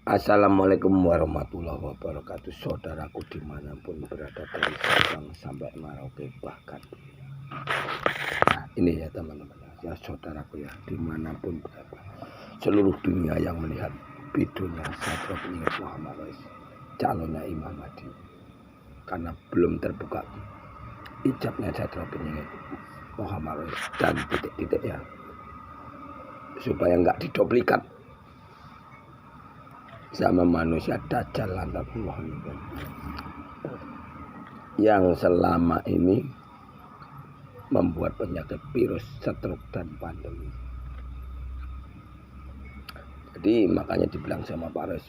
Assalamualaikum warahmatullahi wabarakatuh. Saudaraku dimanapun berada, dari Sabang sampai Merauke bahkan. Nah, ini ya teman-teman, ya saudaraku ya dimanapun berada, seluruh dunia yang melihat videonya Satrio Penyingit Muhammad Rais, calonnya Imam Mahdi, karena belum terbuka ijabnya Satrio Penyingit Muhammad Rais dan titik-titik ya, supaya nggak diduplikat sama manusia dajjal lantakullah yang selama ini membuat penyakit virus, stroke dan pandemi. Jadi makanya dibilang sama Pak Res,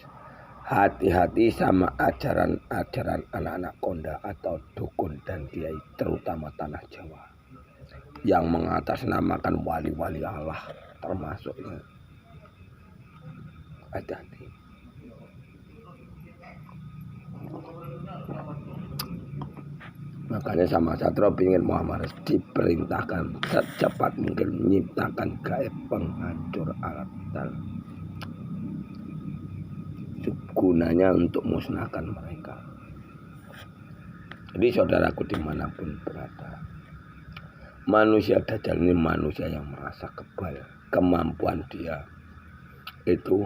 hati-hati sama ajaran-ajaran anak-anak konda atau dukun dan kiai, terutama tanah Jawa, yang mengatasnamakan wali-wali Allah, termasuk ini. Hati-hati. Makanya sama Satrio Penyingit Muhammad Rais diperintahkan secepat mungkin menciptakan gaib penghancur alat vital, gunanya untuk musnahkan mereka. Jadi saudaraku dimanapun berada, manusia dajjal ini manusia yang merasa kebal, kemampuan dia itu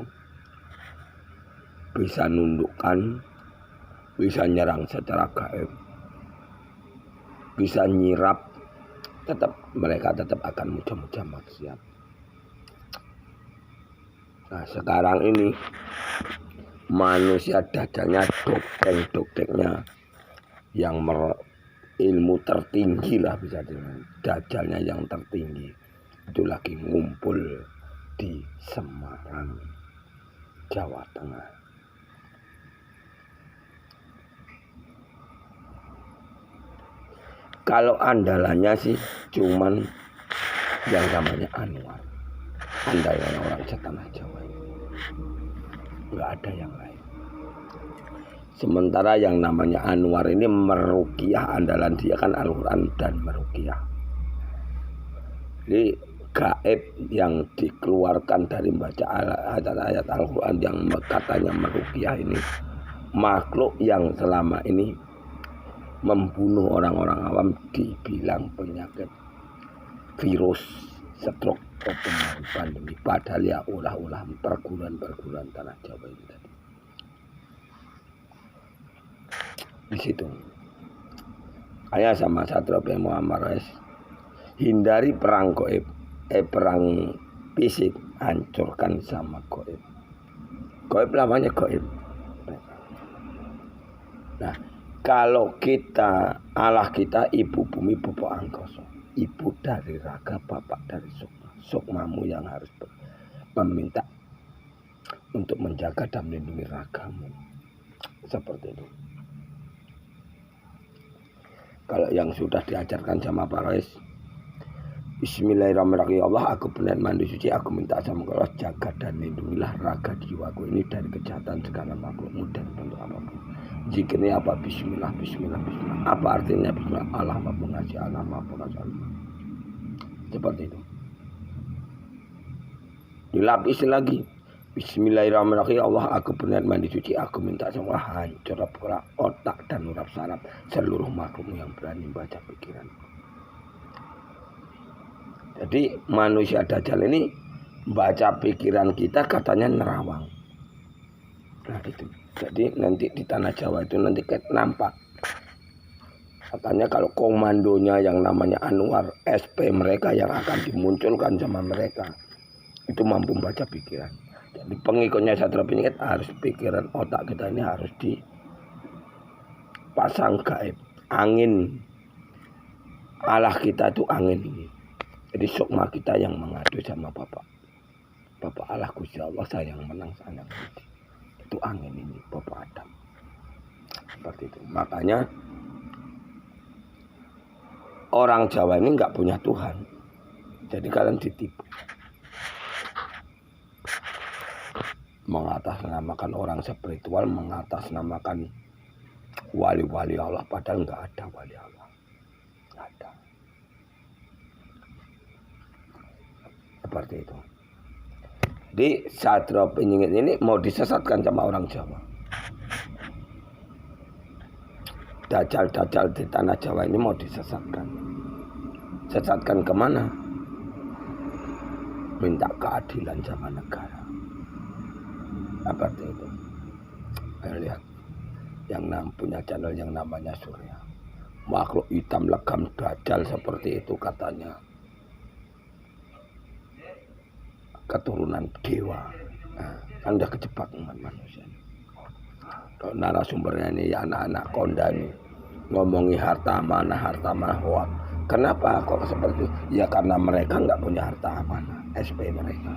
bisa nundukkan, bisa nyerang secara gaib, bisa nyirap, mereka tetap akan mudah-mudah maksiat. Nah sekarang ini manusia dajjalnya, dokter-dokternya yang ilmu tertinggi lah bisa dibilang, dajjalnya yang tertinggi itu lagi ngumpul di Semarang, Jawa Tengah. Kalau andalannya sih cuman yang namanya Anwar, andalannya orang setanah Jawa ini, nggak ada yang lain. Sementara yang namanya Anwar ini meruqyah, andalan dia kan Al-Quran dan meruqyah. Jadi gaib yang dikeluarkan dari membaca ayat-ayat Al-Quran yang katanya meruqyah ini, makhluk yang selama ini membunuh orang-orang awam dibilang penyakit virus, stroke, pandemi, padahal ya ulah-ulah perguruan-perguruan tanah Jawa ini tadi. Di situ kayak sama Satrio Penyingit Muhammad Rais, hindari perang gaib, perang fisik, hancurkan sama gaib. Gaib namanya gaib. Nah kalau kita, Allah kita ibu bumi, bapa angkasa, ibu dari raga, bapak dari sukma, sukmamu yang harus meminta untuk menjaga dan melindungi ragamu, seperti itu. Kalau yang sudah diajarkan sama Pak Rais, Bismillahirrahmanirrahim, Allah aku berniat mandi suci, aku minta sama Allah jaga dan lindungilah raga jiwaku ini dari kejahatan segala makhlukmu dan bentuk apapun. Zikirnya apa? Bismillah, Bismillah, Bismillah. Apa artinya Bismillah? Allah Maha Pengasih, Allah Maha Pengasih. Seperti itu. Dilapisi lagi, Bismillahirrahmanirrahim, Allah aku berniat mandi suci, aku minta sama Allah hancur otak dan urap saraf seluruh makhluk yang berani baca pikiran. Jadi manusia dajjal ini baca pikiran kita, katanya nerawang. Nah itu, jadi nanti di tanah Jawa itu nanti nampak, katanya kalau komandonya yang namanya Anwar, SP mereka yang akan dimunculkan sama mereka itu mampu baca pikiran. Jadi pengikutnya Satrio Penyingit harus pikiran otak kita ini harus dipasang gaib, angin. Allah kita itu angin ini. Jadi sukma kita yang mengadu sama Bapak Allah, Gusti Allah, saya yang menang, saya yang mati. Itu angin ini, Bapak Adam. Seperti itu. Makanya orang Jawa ini nggak punya Tuhan. Jadi kalian ditipu. Mengatasnamakan orang spiritual, mengatasnamakan wali-wali Allah, padahal nggak ada wali Allah. Nggak ada. Seperti itu. Di Satrio Piningit ini mau disesatkan sama orang Jawa. Dajjal-dajjal di tanah Jawa ini mau disesatkan. Sesatkan kemana? Minta keadilan sama negara. Apa itu? Saya lihat yang punya channel yang namanya Surya. Makhluk hitam legam dajjal seperti itu katanya. Keturunan dewa. Nah, kan udah kejebak umat manusia. Narasumbernya ini anak-anak konda nih ngomongi harta mana hoak. Kenapa kok seperti itu? Ya karena mereka nggak punya harta amanah, SP mereka.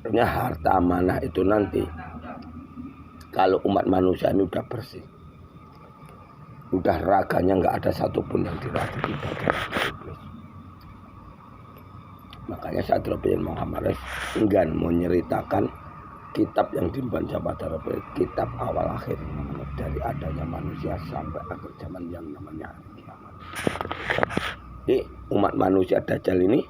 Punya harta amanah itu nanti kalau umat manusia ini udah bersih, udah raganya nggak ada satupun yang diracuni bagian iblis. Makanya Satrio Muhammad enggan menceritakan kitab yang dibaca pada kitab awal akhir dari adanya manusia sampai akhir zaman yang namanya kiamat. Jadi umat manusia Dajjal ini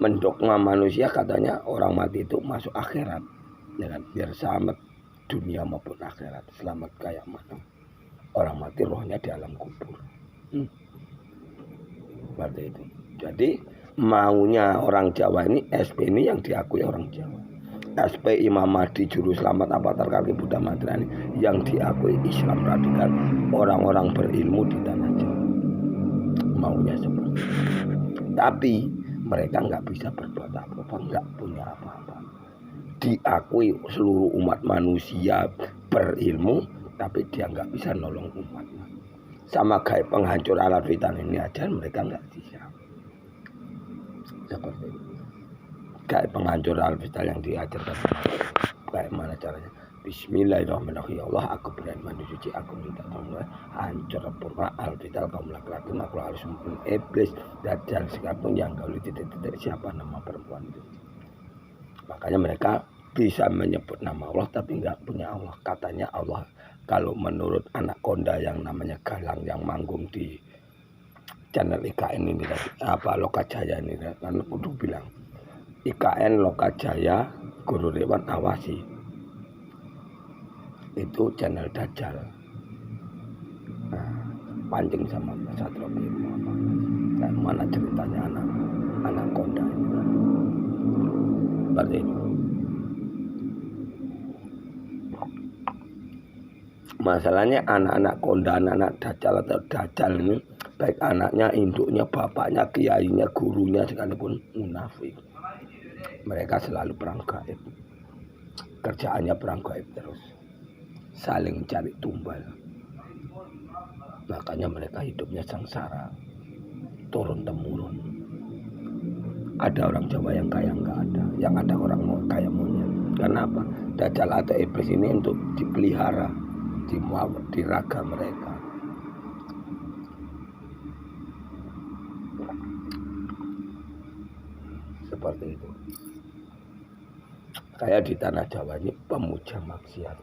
mendogma manusia katanya orang mati itu masuk akhirat, ya kan? Biar selamat dunia maupun akhirat, selamat kayak mana orang mati rohnya di alam kubur. Seperti itu. Jadi maunya orang Jawa ini SP ini yang diakui orang Jawa. SP Imam Mahdi juru selamat avatar kaki Buddha Madrani yang diakui Islam radikal, orang-orang berilmu di tanah Jawa. Maunya seperti itu. Tapi mereka nggak bisa berbuat apa-apa, nggak punya apa-apa. Diakui seluruh umat manusia berilmu, tapi dia nggak bisa nolong umatnya. Sama kayak penghancur alat vital ini aja mereka nggak bisa. Seperti itu. Kayak penghancur alat vital yang diajarkan. Kayak mana caranya? Bismillahirrahmanirrahim. Ya Allah, aku berani mandi suci, aku minta tolong. Hancur purna alat vital kaum laki-laki, makhluk halus maupun iblis, dajjal sekalipun yang gauli titik-titik siapa nama perempuan itu. Makanya mereka bisa menyebut nama Allah tapi nggak punya Allah. Katanya Allah, kalau menurut anak konda yang namanya Galang yang manggung di channel IKN ini tadi, apa Lokajaya ini kan kudu bilang IKN Lokajaya Guru Dewan Awasi itu channel Dajjal. Nah, pancing sama Satrio Muhammad. Nah, mana ceritanya anak konda ini kan? Seperti itu. Masalahnya anak-anak konda, anak-anak Dajjal atau Dajjal ini baik anaknya, induknya, bapaknya, kiainya, gurunya sekalipun munafik. Mereka selalu perang gaib. Kerjaannya perang gaib terus. Saling cari tumbal. Makanya mereka hidupnya sengsara. Turun temurun. Ada orang Jawa yang kaya nggak ada. Yang ada orang kaya monyet. Kenapa? Dajjal atau iblis ini untuk dipelihara di raga mereka. Seperti itu. Kayak di tanah Jawa ini pemuja maksiat.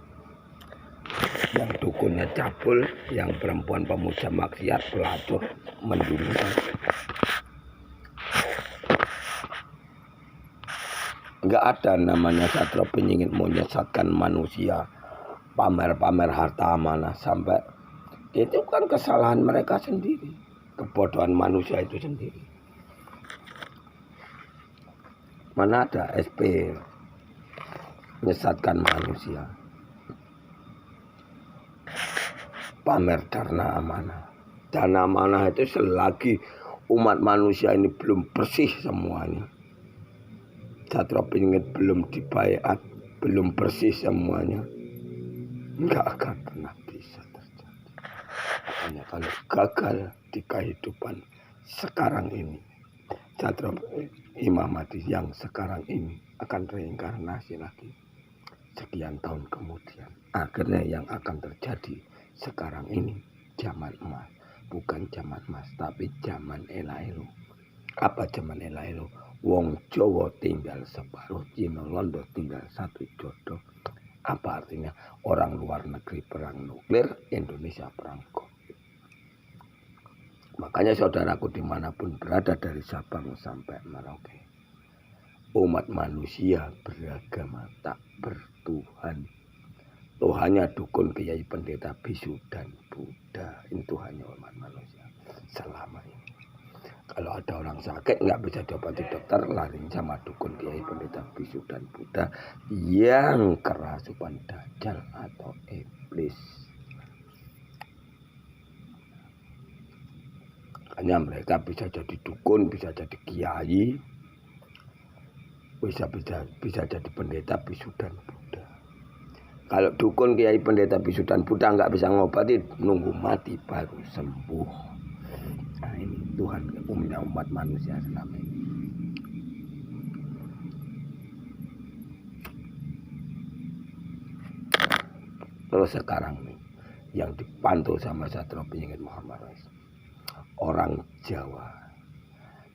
Yang dukunnya cabul, yang perempuan pemuja maksiat, pelacur, mendulukan. Enggak ada namanya Satrio Piningit menyesatkan manusia, pamer-pamer harta amanah sampai itu kan kesalahan mereka sendiri, kebodohan manusia itu sendiri. Mana ada SP menyesatkan manusia, pamer dana amanah. Dana amanah itu selagi umat manusia ini belum bersih semuanya, Satrio Piningit belum dibaiat, belum bersih semuanya, nggak akan pernah bisa terjadi. Hanya kalau gagal di kehidupan sekarang ini, Satrio Imam Mahdi yang sekarang ini akan reinkarnasi lagi sekian tahun kemudian. Akhirnya yang akan terjadi sekarang ini zaman emas, bukan zaman emas tapi zaman ela-elo. Apa zaman ela-elo? Wong Jawa tinggal separuh, Cina Londo tinggal satu jodoh. Apa artinya? Orang luar negeri perang nuklir, Indonesia perang COVID. Makanya saudaraku dimanapun berada dari Sabang sampai Merauke, umat manusia beragama tak bertuhan. Tuhannya dukun, kiai, pendeta, bisu, dan Buddha. Ini Tuhannya umat manusia selama ini. Kalau ada orang sakit nggak bisa diobati dokter, lari sama dukun, kiai, pendeta, bisu, dan Buddha yang kerasukan dajjal atau iblis. Hanya mereka bisa jadi dukun, bisa jadi kiai, bisa jadi pendeta, bisu, dan Buddha. Kalau dukun, kiai, pendeta, bisu, dan Buddha nggak bisa ngobati, nunggu mati baru sembuh. Nah ini Tuhan umumnya umat manusia selama ini. Terus sekarang nih yang dipantau sama Satrio Piningit Muhammad Rais, orang Jawa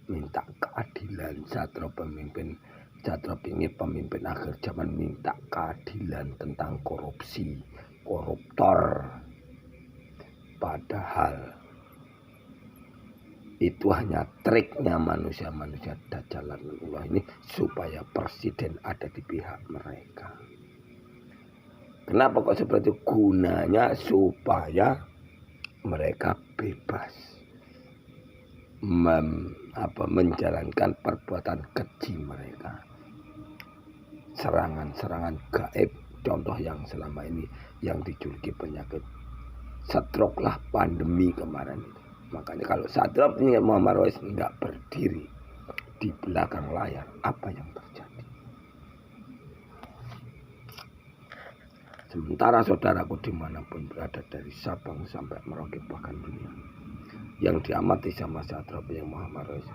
minta keadilan. Satrio Piningit pemimpin akhir zaman minta keadilan tentang korupsi, koruptor. Padahal itu hanya triknya manusia-manusia dajalan Allah ini supaya presiden ada di pihak mereka. Kenapa kok seperti itu? Gunanya supaya mereka bebas menjalankan perbuatan keji mereka. Serangan-serangan gaib, contoh yang selama ini yang dijuluki penyakit stroke lah, pandemi kemarin itu. Makanya kalau Satrio Piningit Muhammad Rais nggak berdiri di belakang layar, apa yang terjadi? Sementara saudaraku dimanapun berada dari Sabang sampai Merauke bahkan dunia, yang diamati sama Satrio Piningit Muhammad Rais,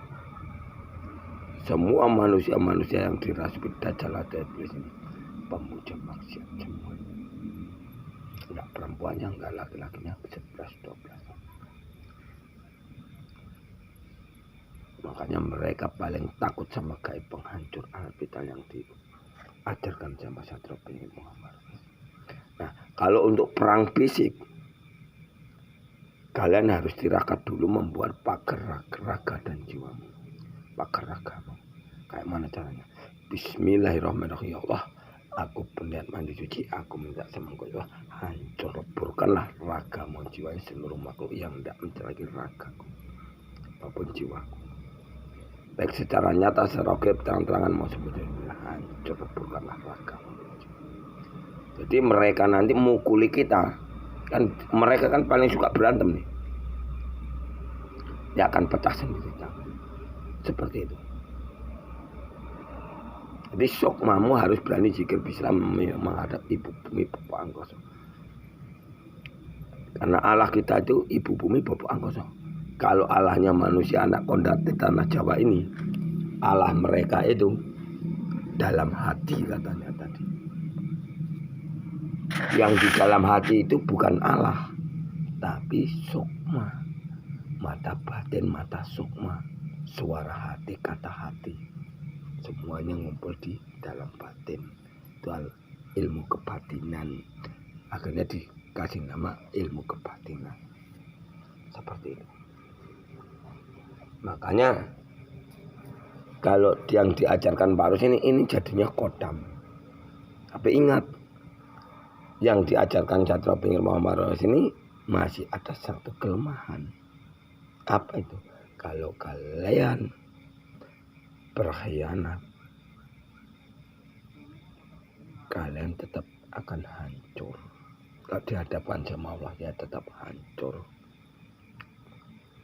semua manusia-manusia yang dirasuki dajjal atau iblis ini pemuja maksiat semua. Enggak perempuannya, enggak laki-lakinya, 11-12. Makanya mereka paling takut sama gaib penghancur alat vital yang diajarkan sama Satrio Piningit Muhammad. Nah, kalau untuk perang fisik, kalian harus tirakat dulu membuat pagar raga dan jiwamu. Pagar ragamu. Kayak mana caranya? Bismillahirrahmanirrahim. Ya Allah, aku berniat mandi suci, aku minta sama Engkau, ya Allah, hancur leburkanlah ragamu, jiwanya seluruh makhluk yang tidak mencelaki ragaku maupun jiwaku. Baik secara nyata, secara gaib, terang-terangan mau sebetulnya hancur leburkanlah ragamu. Jadi mereka nanti mukuli kita, kan mereka kan paling suka berantem nih, dia akan pecah sendiri tangan. Seperti itu. Jadi sokmamu harus berani jika bisa menghadap ibu bumi bapak angkoso. Karena Allah kita itu ibu bumi bapak angkoso. Kalau Allahnya manusia anak kondat di tanah Jawa ini, Allah mereka itu dalam hati katanya tadi. Yang di dalam hati itu bukan Allah, tapi sukma, mata batin, mata sukma, suara hati, kata hati, semuanya ngumpul di dalam batin. Itu ilmu kebatinan. Akhirnya dikasih nama ilmu kebatinan. Seperti itu. Makanya kalau yang diajarkan Pak Rus ini jadinya kodam. Tapi ingat, yang diajarkan Satrio Piningit Muhammad Rais ini masih ada satu kelemahan. Apa itu? Kalau kalian berkhianat, kalian tetap akan hancur. Kalau di hadapan sama Allah ya tetap hancur.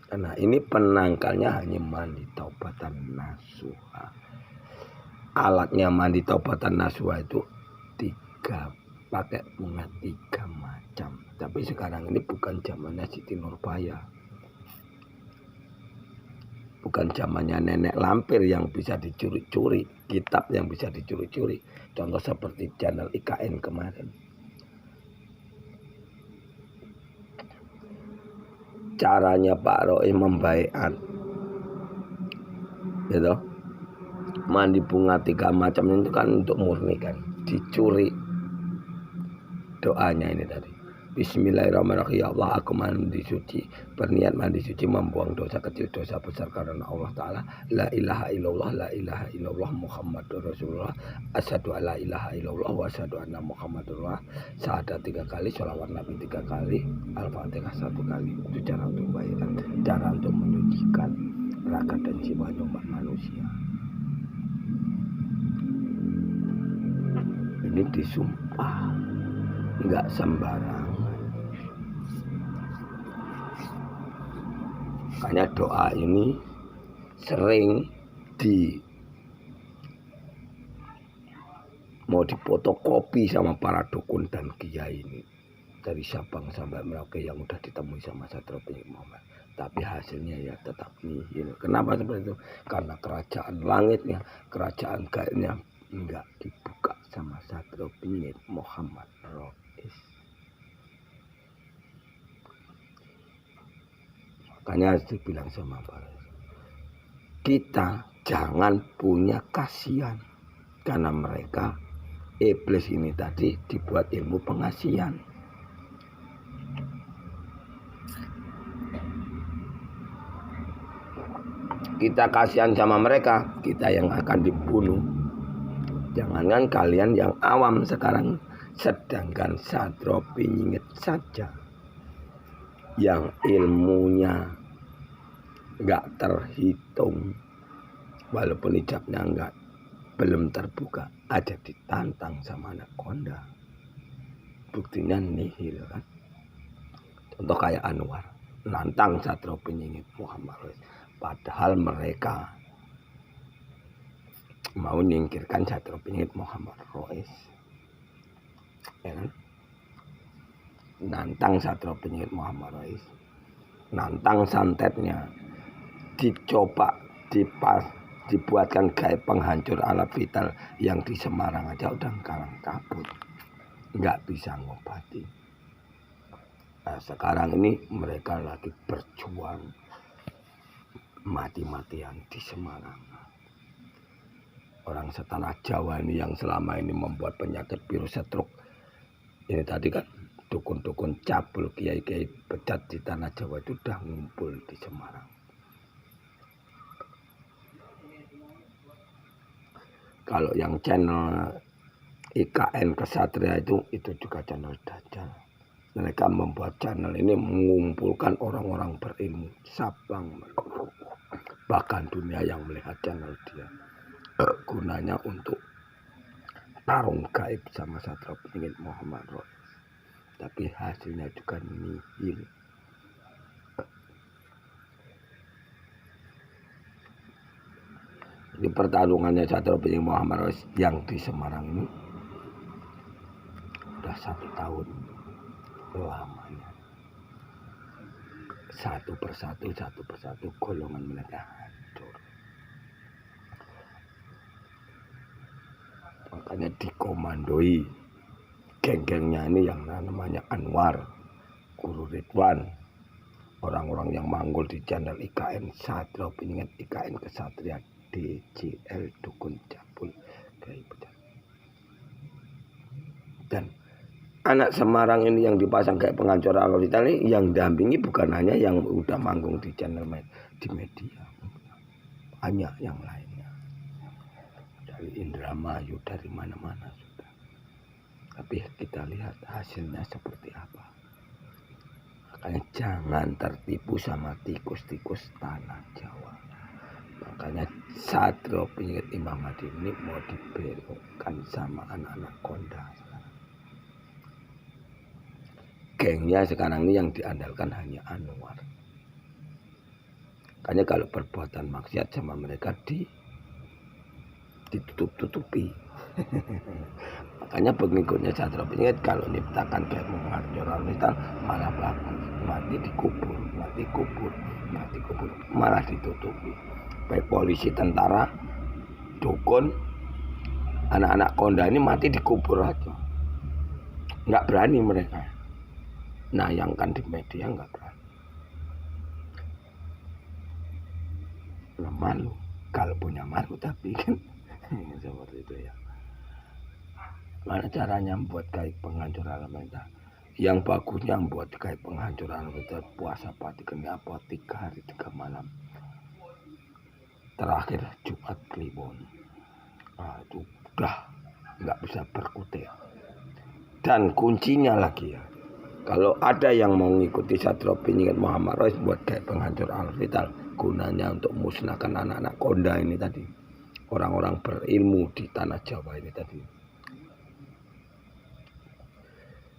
Karena ini penangkalnya hanya mandi taubatan nasuha. Alatnya mandi taubatan nasuha itu 3, pakai bunga 3 macam. Tapi sekarang ini bukan zamannya Siti Nurbaya, bukan zamannya nenek lampir yang bisa dicuri-curi, kitab yang bisa dicuri-curi. Contoh seperti channel IKN kemarin. Caranya Pak Roy membaiat, gitu. Mandi bunga 3 macam itu kan untuk murni kan, dicuri doanya ini tadi. Bismillahirrahmanirrahim. Ya Allah, aku mandi suci, berniat mandi suci, membuang dosa kecil, dosa besar karena Allah Ta'ala. La ilaha illallah, la ilaha illallah, Muhammadur Rasulullah. Asyhadu alla ilaha illallah wa asyhadu anna Muhammadur Rasulullah. Syahadat 3 kali, sholawat Nabi 3 kali, Al-Fatihah 1 kali. Itu cara untuk bayar, cara untuk menyucikan raga dan jiwa umat manusia. Ini disumpah, enggak sembarang. Makanya doa ini sering mau difotokopi sama para dukun dan kiai ini dari Sabang sampai Merauke yang udah ditemui sama Satrio Penyihir Muhammad, tapi hasilnya ya tetap nihil. Kenapa seperti itu? Karena kerajaan langitnya, kerajaan gaibnya enggak dibuka sama Satrio Penyihir Muhammad Rais. Makanya harus dibilang sama para kita jangan punya kasihan, karena mereka iblis ini tadi dibuat ilmu pengasihan. Kita kasihan sama mereka, kita yang akan dibunuh. Jangankan kalian yang awam sekarang, sedangkan Satrio Penyihir saja yang ilmunya nggak terhitung, walaupun hijabnya belum terbuka, aja ditantang sama anaconda. Buktinya nihil kan. Contoh kayak Anwar nantang Satrio Penyihir Muhammad Rais, padahal mereka mau nyingkirkan Satrio Penyihir Muhammad Rais, ya kan? Nantang Satrio Penyihir Muhammad Rais, nantang santetnya, dicoba dibuatkan gaib penghancur alat vital yang di Semarang aja udah kalang kabut, nggak bisa ngobati. Nah, sekarang ini mereka lagi berjuang mati-matian di Semarang. Orang setanah Jawa ini yang selama ini membuat penyakit virus stroke ini tadi kan, dukun-dukun cabul, kiai-kiai pecat di tanah Jawa itu udah ngumpul di Semarang. Kalau yang channel IKN Kesatria itu juga channel Dajjal. Mereka membuat channel ini mengumpulkan orang-orang berilmu Sabang, bahkan dunia yang melihat channel dia. Gunanya untuk tarung gaib sama Satrio Penyihir Muhammad Rais, tapi hasilnya juga nihil. Di pertarungannya Satrio Penyihir Muhammad Rais yang di Semarang ini udah 1 tahun lamanya. Satu persatu golongan mereka hancur. Makanya dikomandoi geng-gengnya ini yang namanya Anwar, Guru Ridwan, orang-orang yang manggul di channel IKN Satrio Penyihir, IKN Kesatria, DJL, dukun cabul, gaib. Dan anak Semarang ini yang dipasang kayak penghancur alat vital ini, yang dampingi bukan hanya yang udah manggung di channel di media, banyak yang lainnya, dari Indramayu, dari mana-mana sudah. Tapi kita lihat hasilnya seperti apa. Makanya jangan tertipu sama tikus-tikus tanah Jawa. Makanya Satrio Penyihir Imam Mahdi ini mau dibelokkan sama anak-anak konda. Gengnya sekarang ini yang diandalkan hanya Anwar. Makanya kalau perbuatan maksiat sama mereka ditutup-tutupi. Makanya pengikutnya Satrio Penyihir kalau nyiptakan kayak menghancur alat malah bagus, mati kubur, malah ditutupi. Baik polisi, tentara, dukun, anak-anak konda ini mati dikubur aja. Nggak berani mereka nayangkan di media, nggak berani. Malu, kalau punya malu tapi kan seperti itu ya. Mana caranya buat gaib penghancur alam mental? Yang bagusnya buat kayak penghancuran kita puasa patikan apa 3 hari 3 malam. Terakhir Jumat Kliwon. Nah, itu udah nggak bisa berkutik. Dan kuncinya lagi ya, kalau ada yang mau ngikuti Satrio Piningit Muhammad Rais buat kayak penghancur Al-Vital, gunanya untuk musnahkan anak-anak konda ini tadi, orang-orang berilmu di tanah Jawa ini tadi.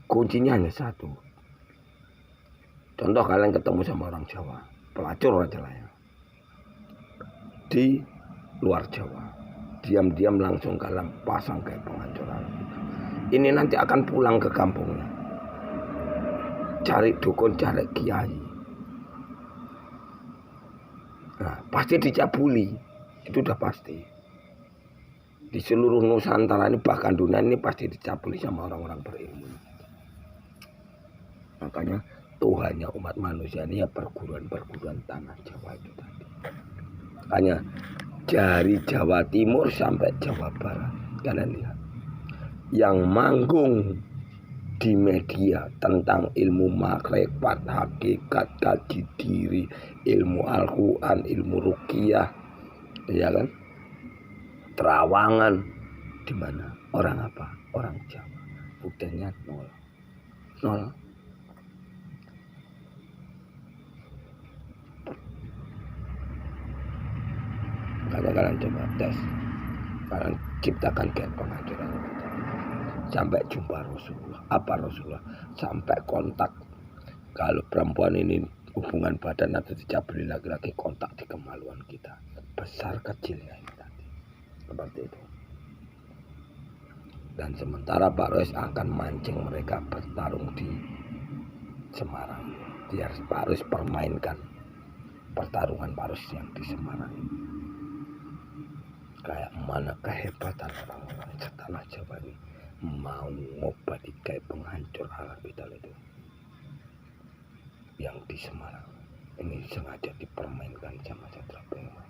Kuncinya hanya satu. Contoh kalian ketemu sama orang Jawa, pelacur aja lah ya, di luar Jawa, diam-diam langsung kalian pasang kayak penghancuran. Ini nanti akan pulang ke kampungnya, cari dukun, cari kiai. Nah, pasti dicabuli, itu udah pasti. Di seluruh Nusantara ini, bahkan dunia ini pasti dicabuli sama orang-orang berilmu. Makanya Tuhannya umat manusia ini ya perguruan-perguruan tanah Jawa itu tadi. Makanya dari Jawa Timur sampai Jawa Barat, kalian lihat yang manggung di media tentang ilmu makrifat, hakikat, kaji diri, ilmu Al-Quran, ilmu ruqyah, ya kan? Terawangan, di mana? Orang apa? Orang Jawa. Budaya nol. Kalau kalian coba tes, kalian ciptakan kayak penghancuran, sampai jumpa Rasulullah. Apa Rasulullah? Sampai kontak. Kalau perempuan ini hubungan badan atau dicabuli laki-laki, kontak di kemaluan kita, besar kecilnya ini tadi, seperti itu. Dan sementara Pak Rois akan mancing mereka bertarung di Semarang. Biar Pak Rois permainkan pertarungan Pak Rois yang di Semarang ini. Kayak mana kehebatan orang-orang setanah Jawa ini mau ngobati kayak penghancur Al-Vital itu yang di Semarang. Ini sengaja dipermainkan sama Satrio Piningit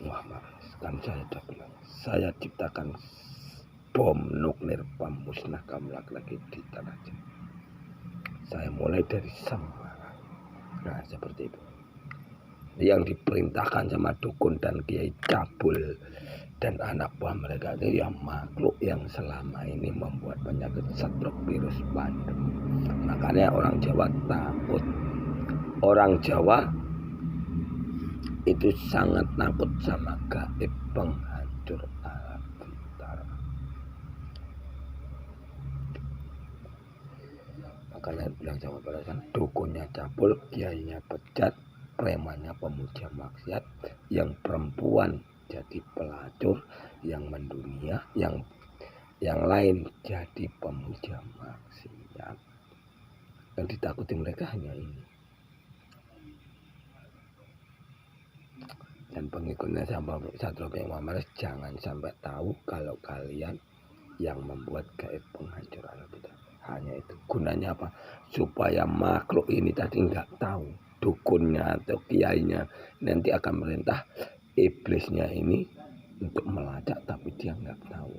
Muhammad Rais. Kan saya sudah bilang, saya ciptakan bom nuklir pemusnah kaum laki-laki di tanah Jawa. Saya mulai dari Semarang. Nah, seperti itu. Yang diperintahkan sama dukun dan kiai cabul dan anak buah mereka itu yang makhluk yang selama ini membuat penyakit stroke, virus, pandemi. Makanya orang Jawa takut. Orang Jawa itu sangat takut sama gaib penghancur Al-Vital. Makanya bilang Jawa Barat kan, dukunnya cabul, kiainya pecat, premannya pemuja maksiat, yang perempuan jadi pelacur, yang mendunia, yang lain jadi pemuja maksiat. Yang ditakuti mereka hanya ini. Dan pengikutnya sama Satrio Piningit Muhammad Rais jangan sampai tahu kalau kalian yang membuat gaib penghancur Al-Vital. Hanya itu. Gunanya apa? Supaya makhluk ini tadi nggak tahu. Dukunnya atau kiainya nanti akan merintah iblisnya ini untuk melacak, tapi dia nggak tahu.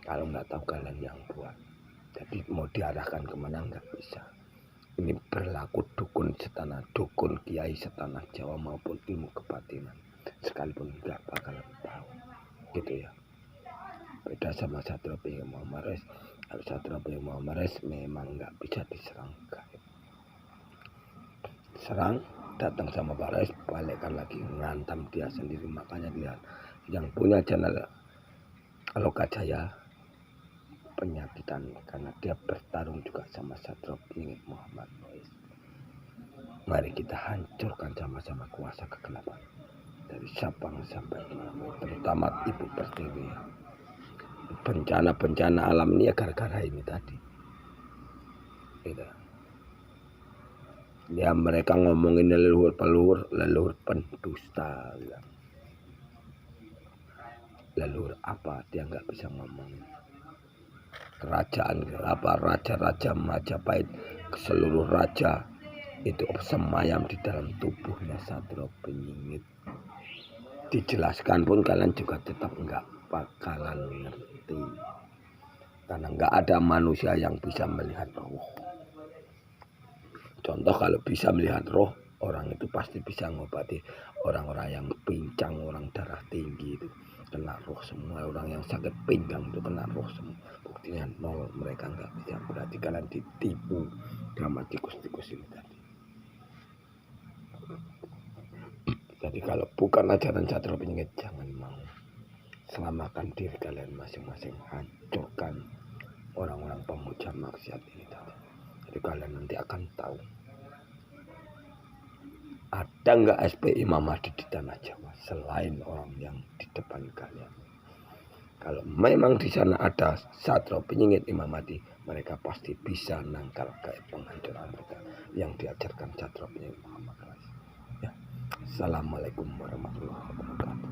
Kalau nggak tahu kalian yang buat, jadi mau diarahkan kemana nggak bisa. Ini berlaku dukun setanah, dukun kiai setanah Jawa maupun ilmu kebatinan, sekalipun nggak bakalan tahu, gitu ya. Beda sama Satrio Piningit Muhammad Rais. Kalau Satrio Piningit Muhammad Rais memang nggak bisa diserang gaib. Serang, datang sama Pak Rais, balikkan lagi, ngantam dia sendiri. Makanya lihat yang punya channel Loka Jaya penyakitan, karena dia bertarung juga sama Satrio Piningit Muhammad Rais. Mari kita hancurkan sama-sama kuasa kegelapan dari Sabang sampai Merauke, terutama Ibu Pertiwi. Bencana-bencana alam ini ya gara-gara ini tadi. Gitu. Ya mereka ngomongin leluhur pendusta. Leluhur apa? Dia nggak bisa ngomong. Kerajaan apa? Raja-raja Majapahit, seluruh raja itu semayam di dalam tubuhnya Satrio Piningit. Dijelaskan pun kalian juga tetap nggak bakalan ngerti. karena nggak ada manusia yang bisa melihat roh. Contoh kalau bisa melihat roh, orang itu pasti bisa ngobati orang-orang yang pincang, orang darah tinggi itu kena roh semua, orang yang sakit pinggang itu kena roh semua. Buktinya nol, mereka nggak bisa. Berarti kalian ditipu sama tikus-tikus ini tadi. Jadi kalau bukan ajaran Satrio Piningit, jangan mau. Selamatkan diri kalian masing-masing, hancurkan orang-orang pemuja maksiat ini tadi. Jadi kalian nanti akan tahu ada nggak SPI Imam Mahdi di tanah Jawa selain orang yang di depan kalian. Kalau memang di sana ada Satrio Piningit Imam Mahdi, mereka pasti bisa nangkal kayak penghancuran mereka yang diajarkan Satrio Piningit Muhammad. Ya. Assalamualaikum warahmatullahi wabarakatuh.